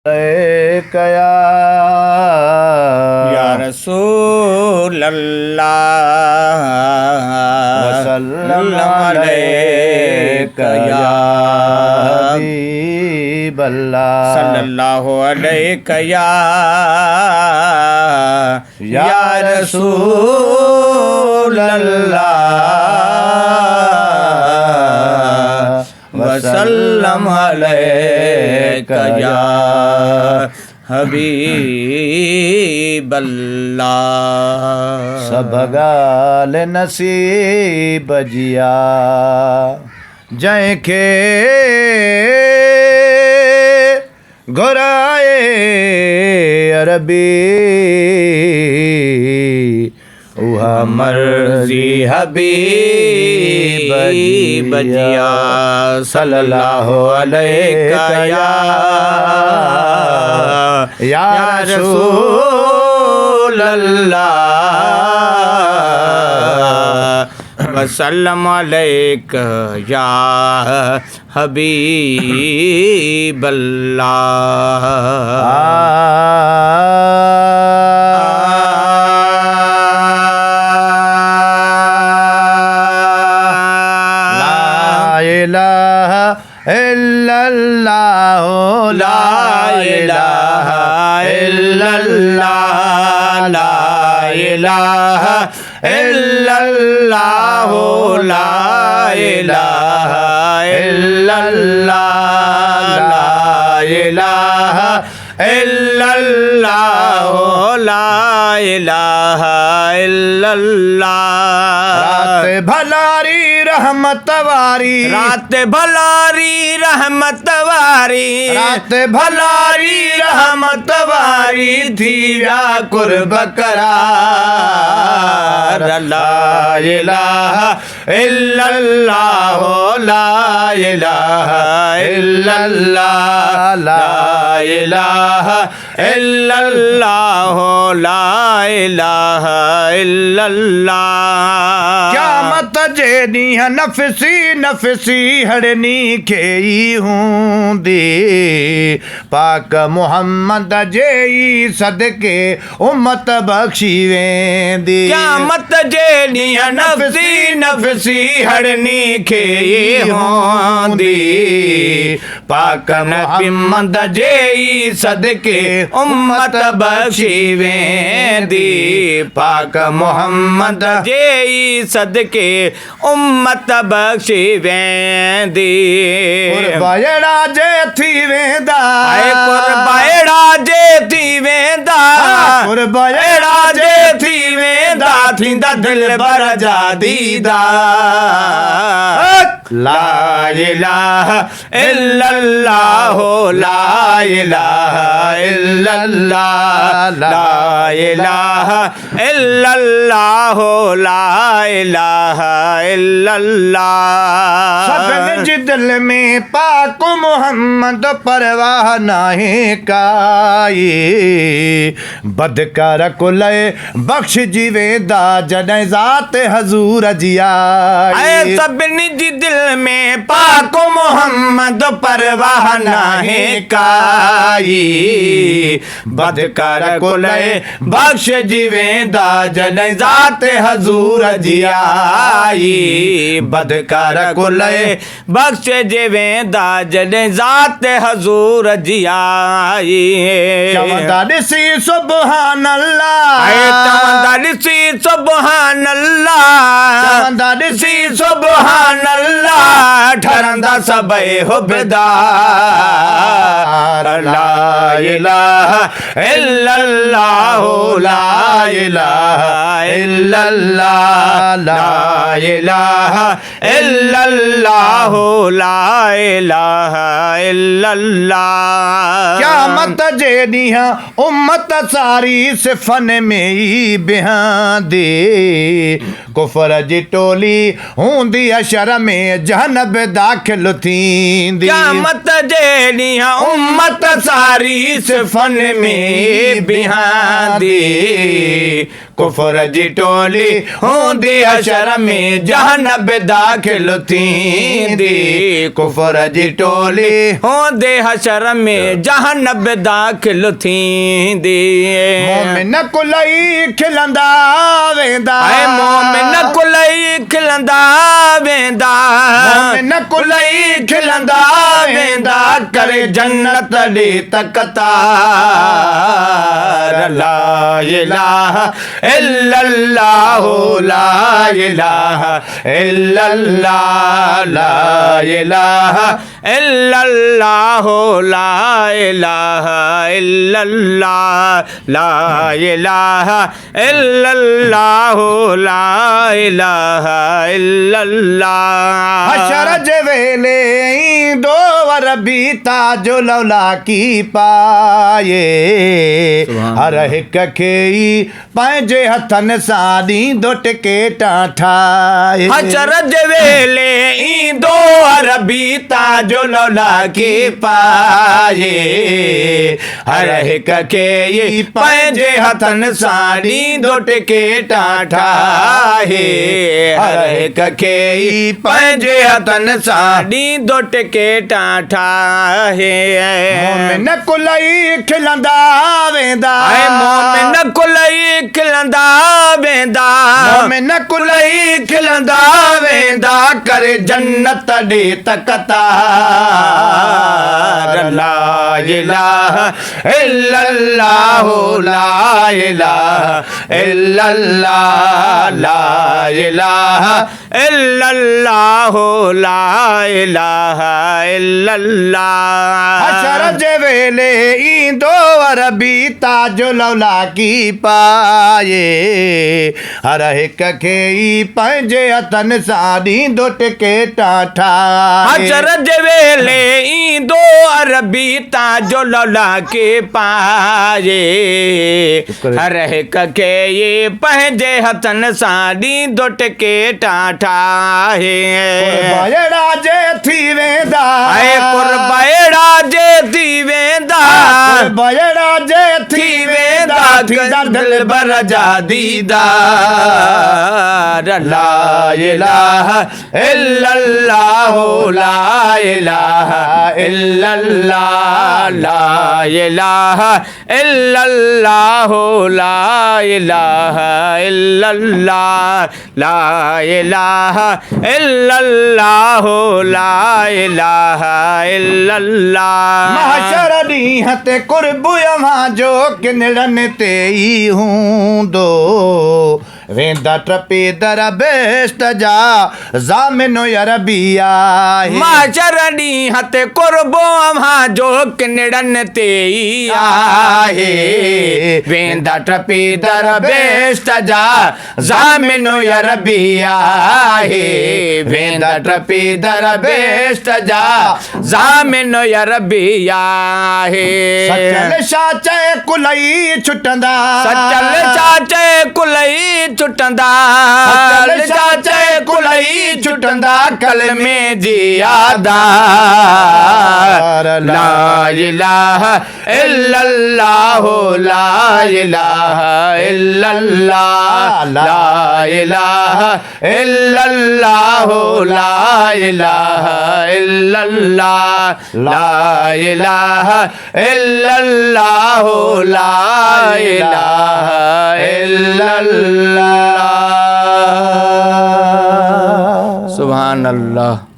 कया या रसूल अल्लाह वसल्लम अलैका या हबीब अल्लाह सल्लल्लाहु अलैका या रसूल अल्लाह वसल्लम अलैका या हबीब अल्लाह। सब गाल नसीब जिया जंहिंखे घुराए अरबी उहा मर्ज़ी हबीब जिया सल्लल्लाहु अलैका या रसूल अल्लाह वसल्लम अलैका या हबीब अल्लाह। रात भलारी रहमत वारी रात भलारी रहमत वारी रात भलारी रहमत वारी थी व्याकुर बकरार ला इलाहा इल्लल्लाह ला इलाहा इल्लल्लाह ला इलाहा इल्लल्लाह ला इलाहा इल्लल्लाह। क़यामत जे ॾींहुं नफ़सी नफ़सी हड़नी खेई हूंदी पाक मुहम्मद जे ई सदके उम्मत बख़्शी वेंदी। क़यामत जे ॾींहुं नफ़सी नफ़सी हड़नी खेई हूंदी पाक मुहम्मद जे ई सदके उम्मत बख़्शी वेंदी पाक मुहम्मद जे ई सदके उम्मत बख़्शी वेंदी। कुर्बायड़ा जे थी वेंदा कुर्बायड़ा जे थी वेंदा कुर्बायड़ा जे थी वेंदा थींदा दिल भर जा दीदार। ला इलाहा इल्लल्लाह ला इलाहा इल्लल्लाह ला इलाहा इल्लल्लाह ला इलाहा इल्लल्लाह। सभिनी जे दिल में पाक मुहम्मद परवाह नाहे काई बदकार कुल बख़्श जी वेंदा जॾहिं ज़ात हज़ूर जी आई। सभिनी जी दिल में पाक मुहम्मद परवाह नाहे काई बदकार कुल बख़्श जी वेंदा जॾहिं ज़ात हज़ूर जी आई बदकार कुल बख़्श जी वेंदा जॾहिं ज़ात हज़ूर जी आई। चवंदा ॾिसी सुभान अल्लाह चवंदा ॾिसी सुभान अल्लाह चवंदा ॾिसी सुभान अल्लाह ठरंदा सभई हुबदार। ला इलाहा इल्लल्लाह ला इलाहा इल्लल्लाह ला इलाहा इल्लल्लाह ला इलाहा इल्लल्लाह। क़यामत जे ॾींहुं उम्मत सारी सिफ़न में ई बिहंदी कुफर जी टोली हूंदी अशर में जहनब दाख़िल थींदी। क़यामत जे ॾींहुं उम्मत त सारी इस फन में बिहांदी कुफर जी टोली हूंदी हशर में जहनब दाखिल थींदी कुफर जी टोली हूंदी हशर में जहनब दाखिल थींदी मोमिन कुलई खिलंदा वेंदा मोमिन कुलई खिलंदा वेंदा मोमिन कुलई खिलंदा वेंदा करे जन्नत ॾे तकतार ला इलाहा इल्लल्लाह ला इलाहा इल्लल्लाह ला इलाहा इल्लल्लाह ला इलाहा इल्लल्लाह ला इलाहा इल्लल्लाह ला इलाहा इल्लल्लाह हशर जे वेले ईंदो रबी ताजो लौला की पाए हर हिक खे ई पंहिंजे हथनि सां ॾींदो टिकेटां ठाहे हशर जे वेले ईंदो रबी ताजो लौला की पाए हर हिक खे ई पंहिंजे हथनि सां ॾींदो टिकेटां ठाहे हर हिक खे ई पंहिंजे हथनि सां ॾींदो टिकेटां ठाहे मोमिन कुलई खिलंदा वेंदा मोमिन कुलई खिलंदा वेंदा मोमिन कुलई खिलंदा वेंदा करे जन्नत ॾे तकतार ला इलाहा इल्लल्लाह ला इलाहा इल्लल्लाह ला इलाहा इल्लल्लाह ला इलाहा इल्लल्लाह हशर जे वेले ईंदो रबी ताजो लौला की पाए हर हिक खे ई पंहिंजे हथनि सां ॾींदो टिकेटां ठाहे हशर जे वेले ईंदो रबी ताजो लौला के पाए हर हिक खे ई पंहिंजे हथनि सां ॾींदो टिकेटां ठाहे कुर्बायड़ा जे थी वेंदा कुर्बायड़ा जे थी वेंदा कुर्बायड़ा जे थी वेंदा थींदा दिल भर जा दीदार ला इलाहा इल्लल्लाह ला इलाहा इल्लल्लाह ला इलाहा इल्लल्लाह ला इलाहा इल्लल्लाह ला इलाहा इल्लल्लाह ला इलाहा इल्लल्लाह महशर ॾींहं ते कुर्ब अव्हां जो किनड़नि ते ई हूंदो वेंदा टपे दर बेस्ट जा ज़ामिनो अरबी आहे महशर ॾींहं ते कुर्बो अव्हां जो किनड़नि ते ई आहे वेंदा टपे दर बेस्ट जा ज़ामिनो अरबी आहे वेंदा टपे दर बेस्ट जा ज़ामिनो अरबी आहे सचल छा चए कुलई छुटंदा सचल छा चए कुलई छुटंदा छा चए कुलई छुटंदा कलमे जी आदार ला इलाहा इल्लल्लाह ला इलाहा इल्लल्लाह ला इलाहा इल्लल्लाह ला इलाहा इल्लल्लाह ला इलाहा इल्लल्लाह ला इलाहा इल्लल्लाह सुभान अल्लाह।